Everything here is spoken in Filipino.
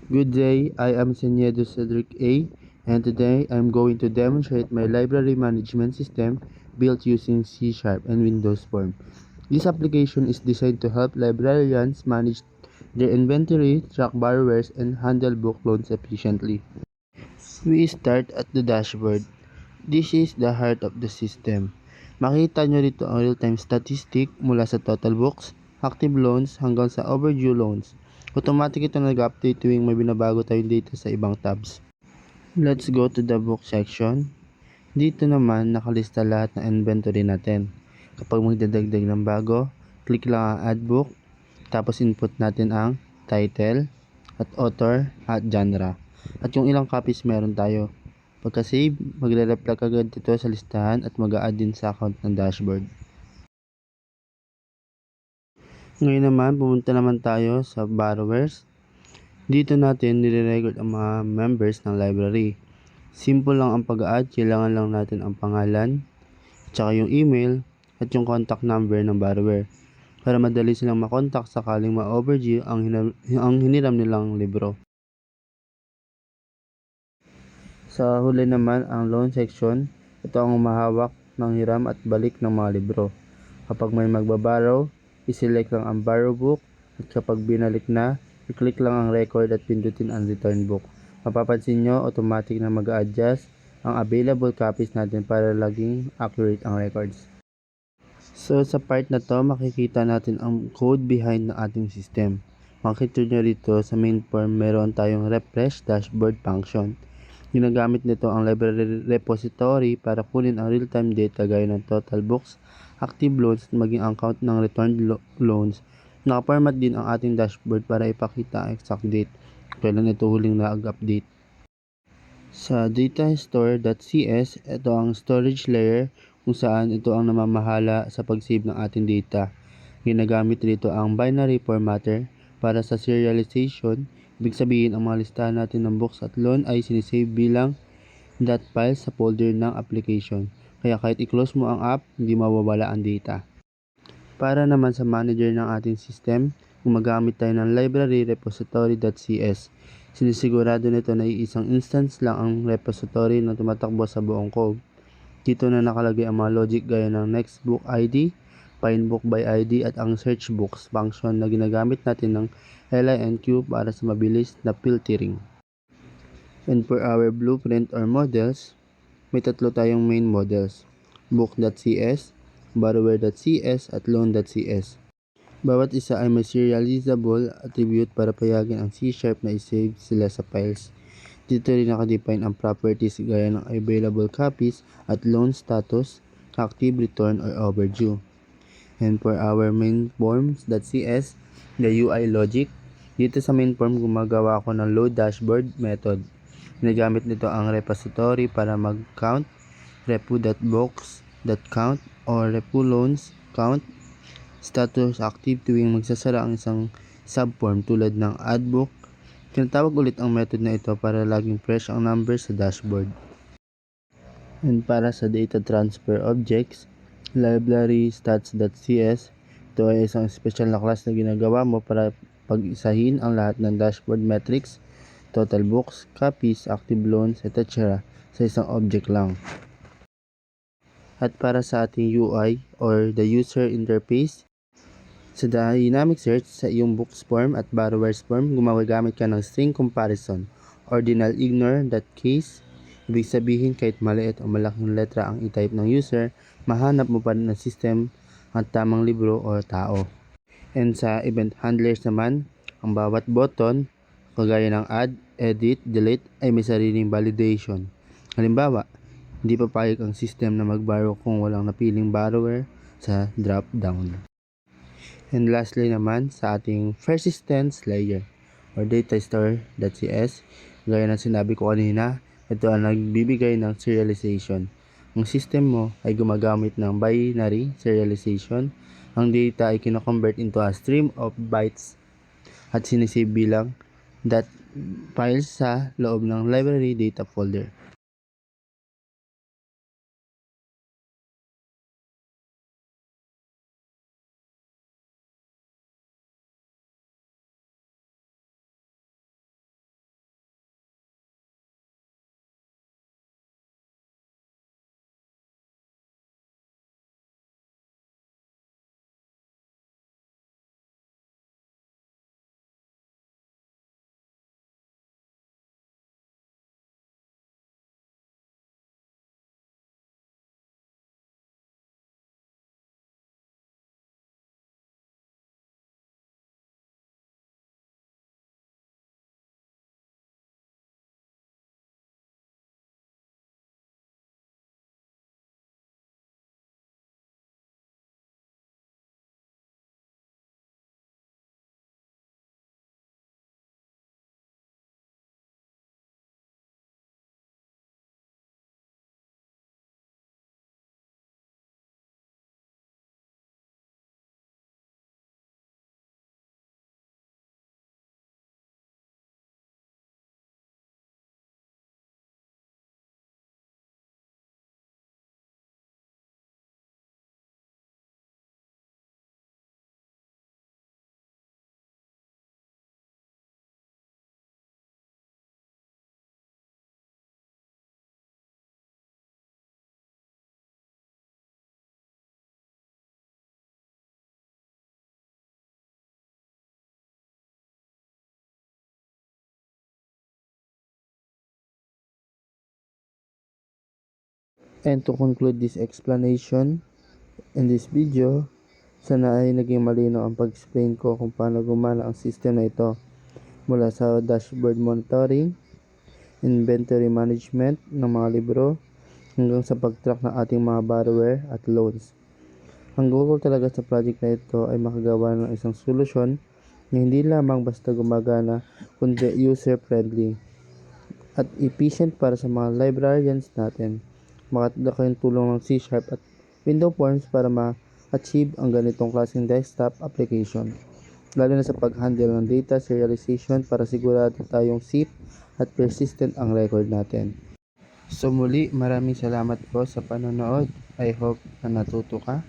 Good day, I am Senyedo Cedric A, and today I'm going to demonstrate my library management system built using C# and Windows Form. This application is designed to help librarians manage their inventory, track borrowers, and handle book loans efficiently. We start at the dashboard. This is the heart of the system. Makita nyo rito ang real-time statistic mula sa total books, active loans hanggang sa overdue loans. Automatic ito nag-update tuwing may binabago tayong data sa ibang tabs. Let's go to the book section. Dito naman nakalista lahat ng inventory natin. Kapag magdadagdag ng bago, click lang ang add book, tapos input natin ang title, at author, at genre, at yung ilang copies meron tayo. Pagka-save, magre-reflect agad ito sa listahan at mag-a-add din sa account ng dashboard. Ngayon naman, pumunta naman tayo sa borrowers. Dito natin nire-record ang mga members ng library. Simple lang ang pag-a-add, kailangan lang natin ang pangalan, tsaka yung email, at yung contact number ng borrower para madali silang makontak sakaling ma-overdue ang hiniram nilang libro. Sa huli naman ang loan section, ito ang humahawak ng hiram at balik ng mga libro. Kapag may magbaborrow, iselect lang ang borrow book at kapag binalik na, i-click lang ang record at pindutin ang return book. Mapapansin nyo, automatic na mag-a-adjust ang available copies natin para laging accurate ang records. So sa part na to, makikita natin ang code behind ng ating system. Makikita nyo rito sa main form, meron tayong refresh dashboard function. Ginagamit nito ang library repository para kunin ang real-time data gaya ng total books, active loans at maging ang count ng returned loans. Naka-format din ang ating dashboard para ipakita ang exact date kailan ito huling nag-update. Sa datastore.cs, ito ang storage layer kung saan ito ang namamahala sa pag-save ng ating data. Ginagamit rito ang binary formatter para sa serialization. Ibig sabihin, ang mga listahan natin ng books at loan ay sinisave bilang .file sa folder ng application. Kaya kahit i-close mo ang app, hindi mawawala ang data. Para naman sa manager ng ating system, gumagamit tayo ng library repository.cs. Sinisigurado nito na iisang instance lang ang repository na tumatakbo sa buong code. Dito na nakalagay ang mga logic gaya ng next book ID, find book by ID at ang search books function na ginagamit natin ng LINQ para sa mabilis na filtering. And for our blueprint or models, may tatlo tayong main models, book.cs, borrower.cs at loan.cs. Bawat isa ay may serializable attribute para payagan ang C# na i-save sila sa files. Dito rin nakadefine ang properties gaya ng available copies at loan status, active, return, or overdue. And for our main forms.cs, the UI logic, dito sa main form gumagawa ako ng load dashboard method. Ginagamit nito ang repository para mag-count, repo.books.count or repo loans count, status active tuwing magsasara ang isang subform tulad ng add book. Tinatawag ulit ang method na ito para laging fresh ang numbers sa dashboard. And para sa data transfer objects, library stats.cs, ito ay isang special na class na ginagawa mo para pag-isahin ang lahat ng dashboard metrics, total books, copies, active loans, etc. sa isang object lang. At para sa ating UI or the user interface, sa dynamic search sa iyong books form at borrowers form, gumagamit ka ng string comparison. Ordinal ignore that case. Ibig sabihin kahit maliit o malaking letra ang i-type ng user, mahanap mo pa rin ng system ang tamang libro o tao. And sa event handlers naman, ang bawat button, kagaya ng add, edit, delete, ay may sariling validation. Halimbawa, hindi papayag ang system na mag-borrow kung walang napiling borrower sa drop down. And lastly naman, sa ating persistence layer or datastore.cs, gaya ng sinabi ko kanina, ito ang nagbibigay ng serialization. Ang system mo ay gumagamit ng binary serialization. Ang data ay kinoconvert into a stream of bytes at sinisave bilang .files sa loob ng library data folder. And to conclude this explanation in this video, sana ay naging malinaw ang pag-explain ko kung paano gumana ang system na ito, mula sa dashboard monitoring, inventory management ng mga libro, hanggang sa pag-track ng ating mga borrower at loans. Ang goal ko talaga sa project na ito ay makagawa ng isang solusyon na hindi lamang basta gumagana, kundi user-friendly at efficient para sa mga librarians natin. Makatulong kayong tulong ng C# at Windows Forms para ma-achieve ang ganitong klaseng desktop application, lalo na sa pag-handle ng data serialization para sigurado tayong safe at persistent ang record natin. So muli, maraming salamat po sa panonood. I hope na natuto ka